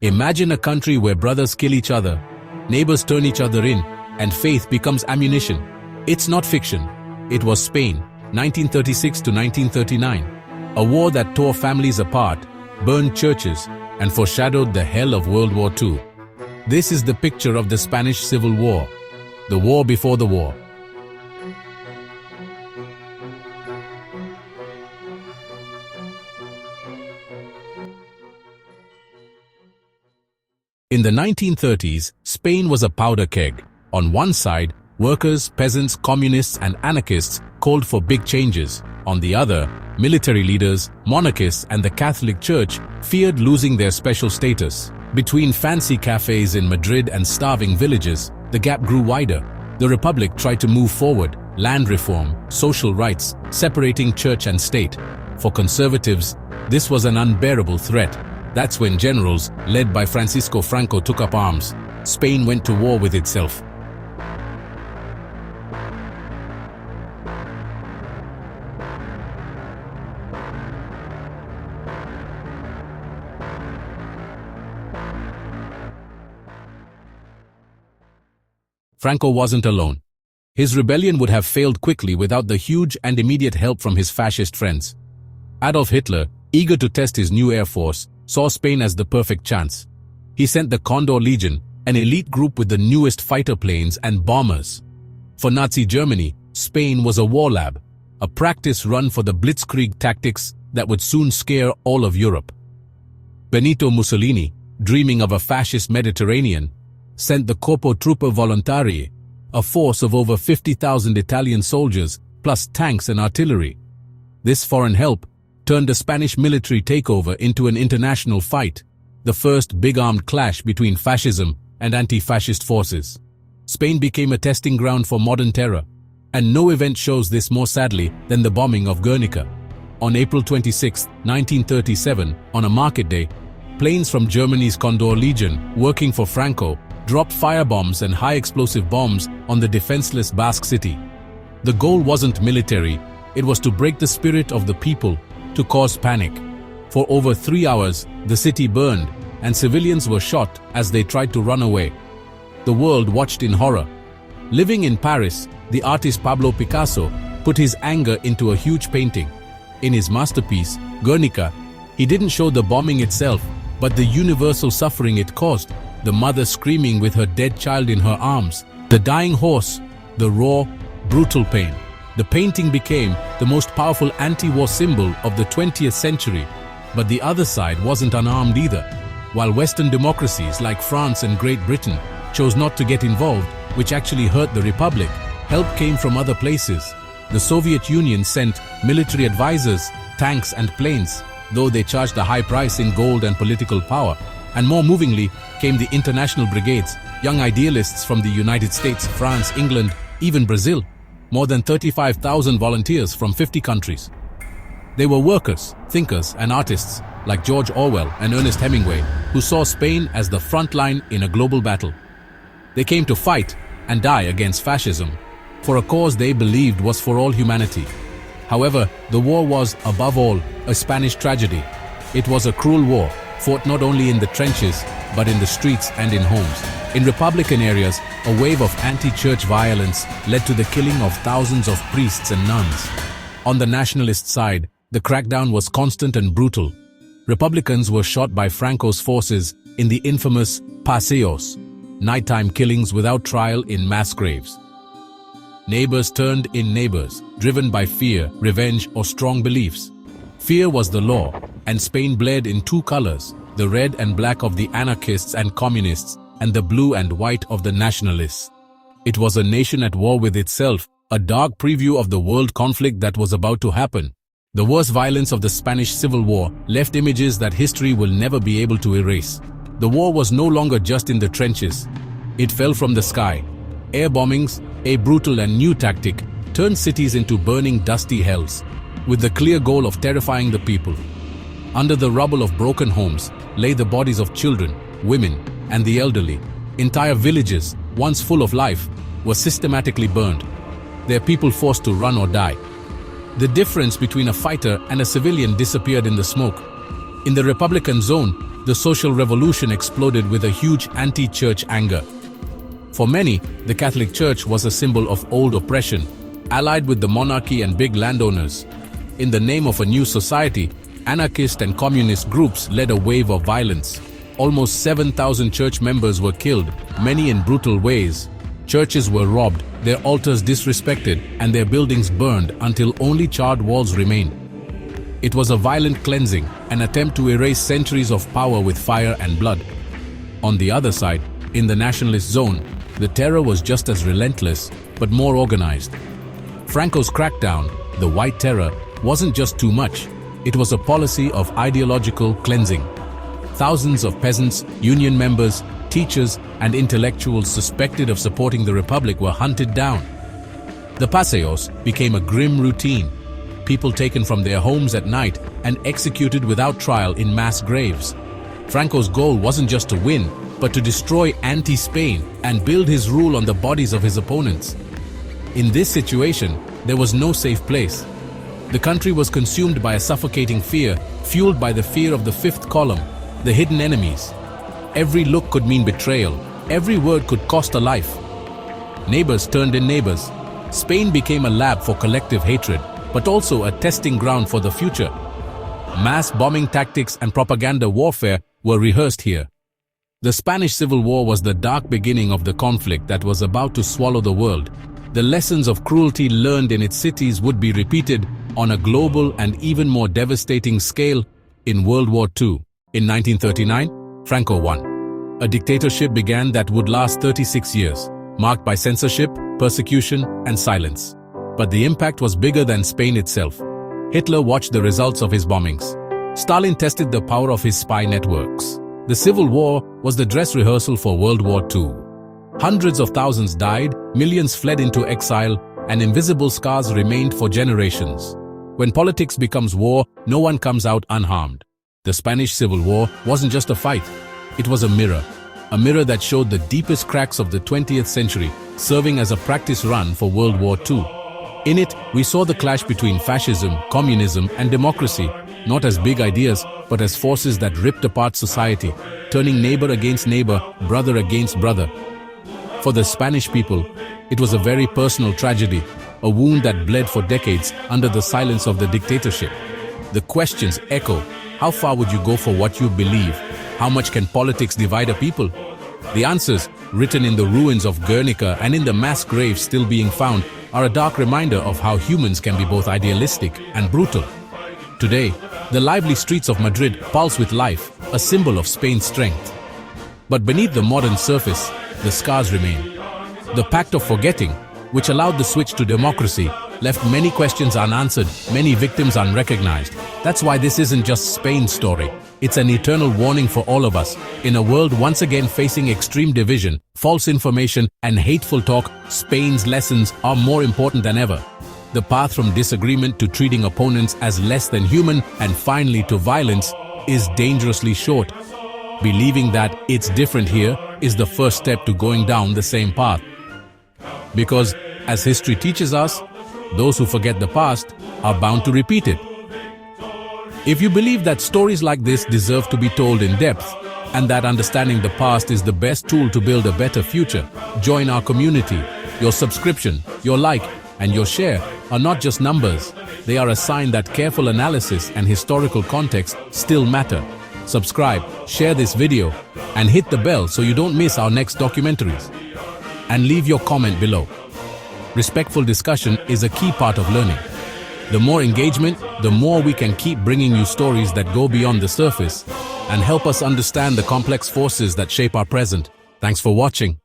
Imagine a country where brothers kill each other, neighbors turn each other in, and faith becomes ammunition. It's not fiction. It was Spain, 1936 to 1939. A war that tore families apart, burned churches, and foreshadowed the hell of World War II. This is the picture of the Spanish Civil War, the war before the war. In the 1930s, Spain was a powder keg. On one side, workers, peasants, communists, and anarchists called for big changes. On the other, military leaders, monarchists, and the Catholic Church feared losing their special status. Between fancy cafes in Madrid and starving villages, the gap grew wider. The Republic tried to move forward, land reform, social rights, separating church and state. For conservatives, this was an unbearable threat. That's when generals, led by Francisco Franco, took up arms. Spain went to war with itself. Franco wasn't alone. His rebellion would have failed quickly without the huge and immediate help from his fascist friends. Adolf Hitler, eager to test his new air force, saw Spain as the perfect chance. He sent the Condor Legion, an elite group with the newest fighter planes and bombers. For Nazi Germany, Spain was a war lab, a practice run for the blitzkrieg tactics that would soon scare all of Europe. Benito Mussolini, dreaming of a fascist Mediterranean, sent the Corpo Truppa Volontarie, a force of over 50,000 Italian soldiers, plus tanks and artillery. This foreign help turned the Spanish military takeover into an international fight, the first big-armed clash between fascism and anti-fascist forces. Spain became a testing ground for modern terror, and no event shows this more sadly than the bombing of Guernica. On April 26, 1937, on a market day, planes from Germany's Condor Legion, working for Franco, dropped firebombs and high-explosive bombs on the defenseless Basque city. The goal wasn't military, it was to break the spirit of the people, to cause panic. For over 3 hours, the city burned, and civilians were shot as they tried to run away. The world watched in horror. Living in Paris, the artist Pablo Picasso put his anger into a huge painting. In his masterpiece, Guernica, he didn't show the bombing itself, but the universal suffering it caused. The mother screaming with her dead child in her arms, the dying horse, the raw, brutal pain. The painting became the most powerful anti-war symbol of the 20th century, but the other side wasn't unarmed either. While Western democracies like France and Great Britain chose not to get involved, which actually hurt the Republic, help came from other places. The Soviet Union sent military advisors, tanks and planes, though they charged a high price in gold and political power. And more movingly came the international brigades, young idealists from the United States, France, England, even Brazil. More than 35,000 volunteers from 50 countries. They were workers, thinkers, and artists like George Orwell and Ernest Hemingway, who saw Spain as the front line in a global battle. They came to fight and die against fascism, for a cause they believed was for all humanity. However, the war was, above all, a Spanish tragedy. It was a cruel war, fought not only in the trenches, but in the streets and in homes. In Republican areas, a wave of anti-church violence led to the killing of thousands of priests and nuns. On the nationalist side, the crackdown was constant and brutal. Republicans were shot by Franco's forces in the infamous paseos, nighttime killings without trial in mass graves. Neighbors turned in neighbors, driven by fear, revenge, or strong beliefs. Fear was the law, and Spain bled in two colors, the red and black of the anarchists and communists, and the blue and white of the nationalists. It was a nation at war with itself, a dark preview of the world conflict that was about to happen. The worst violence of the Spanish Civil War left images that history will never be able to erase. The war was no longer just in the trenches. It fell from the sky. Air bombings, a brutal and new tactic, turned cities into burning, dusty hells, with the clear goal of terrifying the people. Under the rubble of broken homes lay the bodies of children, women, and the elderly. Entire villages, once full of life, were systematically burned, their people forced to run or die. The difference between a fighter and a civilian disappeared in the smoke. In the Republican zone, the social revolution exploded with a huge anti-church anger. For many, the Catholic Church was a symbol of old oppression, allied with the monarchy and big landowners. In the name of a new society, anarchist and communist groups led a wave of violence. Almost 7,000 church members were killed, many in brutal ways. Churches were robbed, their altars disrespected, and their buildings burned until only charred walls remained. It was a violent cleansing, an attempt to erase centuries of power with fire and blood. On the other side, in the nationalist zone, the terror was just as relentless, but more organized. Franco's crackdown, the White Terror, wasn't just too much. It was a policy of ideological cleansing. Thousands of peasants, union members, teachers, and intellectuals suspected of supporting the Republic were hunted down. The paseos became a grim routine, people taken from their homes at night and executed without trial in mass graves. Franco's goal wasn't just to win, but to destroy anti-Spain and build his rule on the bodies of his opponents. In this situation, there was no safe place. The country was consumed by a suffocating fear, fueled by the fear of the fifth column, the hidden enemies. Every look could mean betrayal. Every word could cost a life. Neighbors turned in neighbors. Spain became a lab for collective hatred, but also a testing ground for the future. Mass bombing tactics and propaganda warfare were rehearsed here. The Spanish Civil War was the dark beginning of the conflict that was about to swallow the world. The lessons of cruelty learned in its cities would be repeated on a global and even more devastating scale in World War II. In 1939, Franco won. A dictatorship began that would last 36 years, marked by censorship, persecution, and silence. But the impact was bigger than Spain itself. Hitler watched the results of his bombings. Stalin tested the power of his spy networks. The Civil War was the dress rehearsal for World War II. Hundreds of thousands died, millions fled into exile, and invisible scars remained for generations. When politics becomes war, no one comes out unharmed. The Spanish Civil War wasn't just a fight. It was a mirror that showed the deepest cracks of the 20th century, serving as a practice run for World War II. In it, we saw the clash between fascism, communism, and democracy, not as big ideas, but as forces that ripped apart society, turning neighbor against neighbor, brother against brother. For the Spanish people, it was a very personal tragedy, a wound that bled for decades under the silence of the dictatorship. The questions echo: how far would you go for what you believe? How much can politics divide a people? The answers, written in the ruins of Guernica and in the mass graves still being found, are a dark reminder of how humans can be both idealistic and brutal. Today, the lively streets of Madrid pulse with life, a symbol of Spain's strength. But beneath the modern surface, the scars remain. The pact of forgetting, which allowed the switch to democracy, left many questions unanswered, many victims unrecognized. That's why this isn't just Spain's story. It's an eternal warning for all of us. In a world once again facing extreme division, false information, and hateful talk, Spain's lessons are more important than ever. The path from disagreement to treating opponents as less than human and finally to violence is dangerously short. Believing that it's different here is the first step to going down the same path. Because, as history teaches us, those who forget the past are bound to repeat it. If you believe that stories like this deserve to be told in depth, and that understanding the past is the best tool to build a better future, join our community. Your subscription, your like, and your share are not just numbers. They are a sign that careful analysis and historical context still matter. Subscribe, share this video, and hit the bell so you don't miss our next documentaries. And leave your comment below. Respectful discussion is a key part of learning. The more engagement, the more we can keep bringing you stories that go beyond the surface and help us understand the complex forces that shape our present. Thanks for watching.